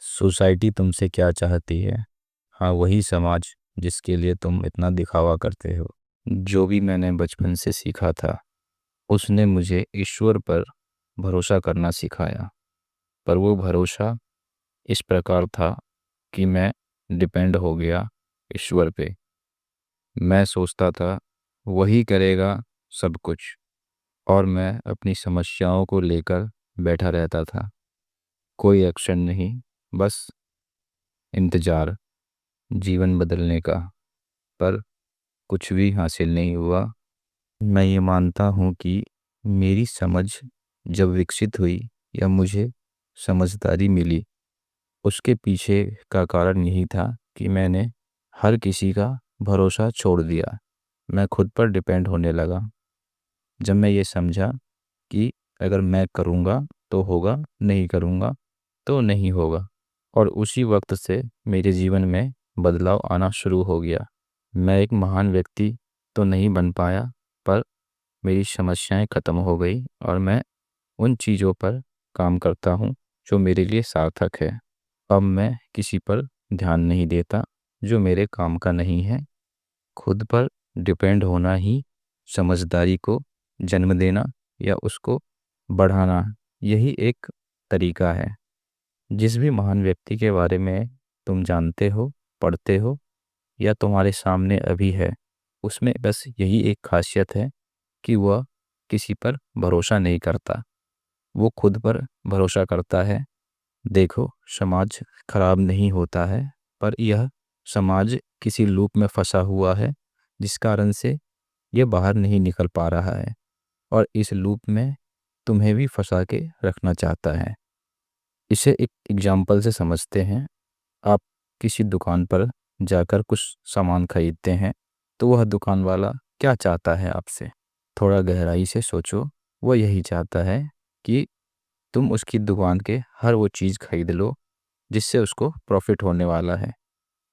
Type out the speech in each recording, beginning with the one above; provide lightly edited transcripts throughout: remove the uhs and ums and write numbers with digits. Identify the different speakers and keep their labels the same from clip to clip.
Speaker 1: Society तुमसे क्या चाहती है? हाँ, वही समाज जिसके लिए तुम इतना दिखावा करते हो। जो भी मैंने बचपन से सीखा था उसने मुझे ईश्वर पर भरोसा करना सिखाया। पर वो भरोसा इस प्रकार था कि मैं डिपेंड हो गया ईश्वर पे। मैं सोचता था वही करेगा सब कुछ, और मैं अपनी समस्याओं को लेकर बैठा रहता था। कोई एक्शन नहीं, बस इंतज़ार जीवन बदलने का। पर कुछ भी हासिल नहीं हुआ। मैं ये मानता हूँ कि मेरी समझ जब विकसित हुई या मुझे समझदारी मिली, उसके पीछे का कारण यही था कि मैंने हर किसी का भरोसा छोड़ दिया। मैं खुद पर डिपेंड होने लगा। जब मैं ये समझा कि अगर मैं करूँगा तो होगा, नहीं करूँगा तो नहीं होगा, और उसी वक्त से मेरे जीवन में बदलाव आना शुरू हो गया। मैं एक महान व्यक्ति तो नहीं बन पाया, पर मेरी समस्याएं ख़त्म हो गई और मैं उन चीज़ों पर काम करता हूँ जो मेरे लिए सार्थक है। अब मैं किसी पर ध्यान नहीं देता जो मेरे काम का नहीं है। खुद पर डिपेंड होना ही समझदारी को जन्म देना या उसको बढ़ाना, यही एक तरीका है। जिस भी महान व्यक्ति के बारे में तुम जानते हो, पढ़ते हो, या तुम्हारे सामने अभी है, उसमें बस यही एक खासियत है कि वह किसी पर भरोसा नहीं करता, वो खुद पर भरोसा करता है। देखो, समाज खराब नहीं होता है, पर यह समाज किसी लूप में फंसा हुआ है जिस कारण से ये बाहर नहीं निकल पा रहा है, और इस लूप में तुम्हें भी फंसा के रखना चाहता है। इसे एक एग्जाम्पल से समझते हैं। आप किसी दुकान पर जाकर कुछ सामान खरीदते हैं, तो वह दुकान वाला क्या चाहता है आपसे? थोड़ा गहराई से सोचो। वह यही चाहता है कि तुम उसकी दुकान के हर वो चीज़ खरीद लो जिससे उसको प्रॉफिट होने वाला है।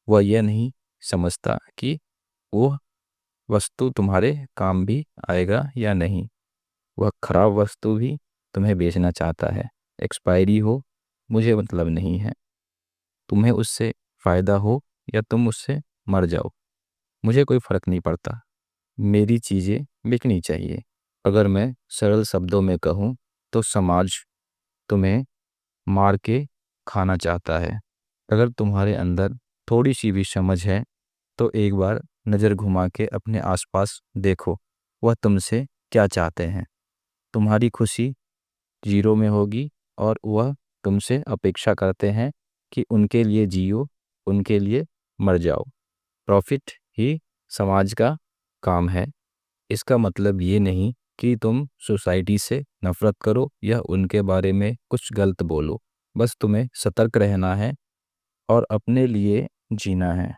Speaker 1: वह यह नहीं समझता कि वो वस्तु तुम्हारे काम भी आएगा या नहीं। वह खराब वस्तु भी तुम्हें बेचना चाहता है। एक्सपायरी हो, मुझे मतलब नहीं है। तुम्हें उससे फ़ायदा हो या तुम उससे मर जाओ, मुझे कोई फ़र्क नहीं पड़ता। मेरी चीज़ें बिकनी चाहिए। अगर मैं सरल शब्दों में कहूँ तो समाज तुम्हें मार के खाना चाहता है। अगर तुम्हारे अंदर थोड़ी सी भी समझ है तो एक बार नज़र घुमा के अपने आसपास देखो, वह तुमसे क्या चाहते हैं। तुम्हारी खुशी जीरो में होगी और वह तुमसे अपेक्षा करते हैं कि उनके लिए जियो, उनके लिए मर जाओ। प्रॉफिट ही समाज का काम है। इसका मतलब ये नहीं कि तुम सोसाइटी से नफरत करो या उनके बारे में कुछ गलत बोलो। बस तुम्हें सतर्क रहना है और अपने लिए जीना है।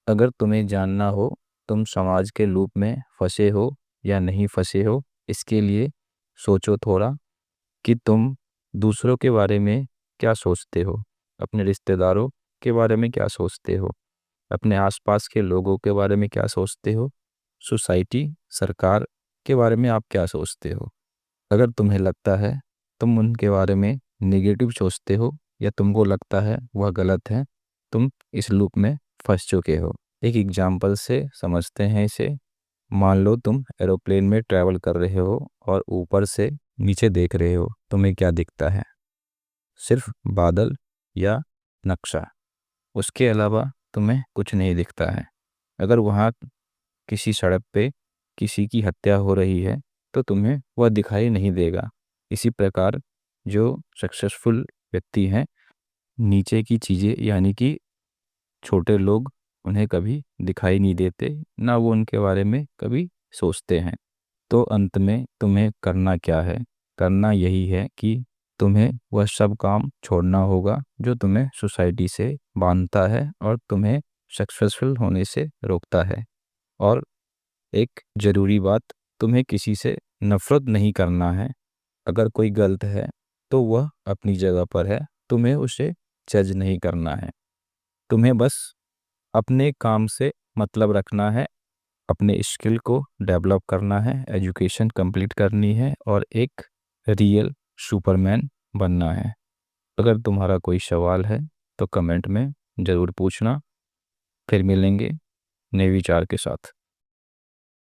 Speaker 1: अगर तुम्हें जानना हो तुम समाज के लूप में फंसे हो या नहीं फंसे हो, इसके लिए सोचो थोड़ा कि तुम दूसरों के बारे में क्या सोचते हो, अपने रिश्तेदारों के बारे में क्या सोचते हो, अपने आसपास के लोगों के बारे में क्या सोचते हो, सोसाइटी, सरकार के बारे में आप क्या सोचते हो। अगर तुम्हें लगता है तुम उनके बारे में नेगेटिव सोचते हो या तुमको लगता है वह गलत है, तुम इस लूप में फंस चुके हो। एक एग्जाम्पल से समझते हैं इसे। मान लो तुम एरोप्लेन में ट्रैवल कर रहे हो और ऊपर से नीचे देख रहे हो, तुम्हें क्या दिखता है? सिर्फ बादल या नक्शा। उसके अलावा तुम्हें कुछ नहीं दिखता है। अगर वहाँ किसी सड़क पे किसी की हत्या हो रही है तो तुम्हें वह दिखाई नहीं देगा। इसी प्रकार जो सक्सेसफुल व्यक्ति हैं, नीचे की चीज़ें यानी कि छोटे लोग उन्हें कभी दिखाई नहीं देते, ना वो उनके बारे में कभी सोचते हैं। तो अंत में तुम्हें करना क्या है? करना यही है कि तुम्हें वह सब काम छोड़ना होगा जो तुम्हें सोसाइटी से बांधता है और तुम्हें सक्सेसफुल होने से रोकता है। और एक ज़रूरी बात, तुम्हें किसी से नफ़रत नहीं करना है। अगर कोई गलत है तो वह अपनी जगह पर है, तुम्हें उसे जज नहीं करना है। तुम्हें बस अपने काम से मतलब रखना है, अपने स्किल को डेवलप करना है, एजुकेशन कंप्लीट करनी है और एक रियल सुपरमैन बनना है। अगर तुम्हारा कोई सवाल है तो कमेंट में ज़रूर पूछना। फिर मिलेंगे नए विचार के साथ।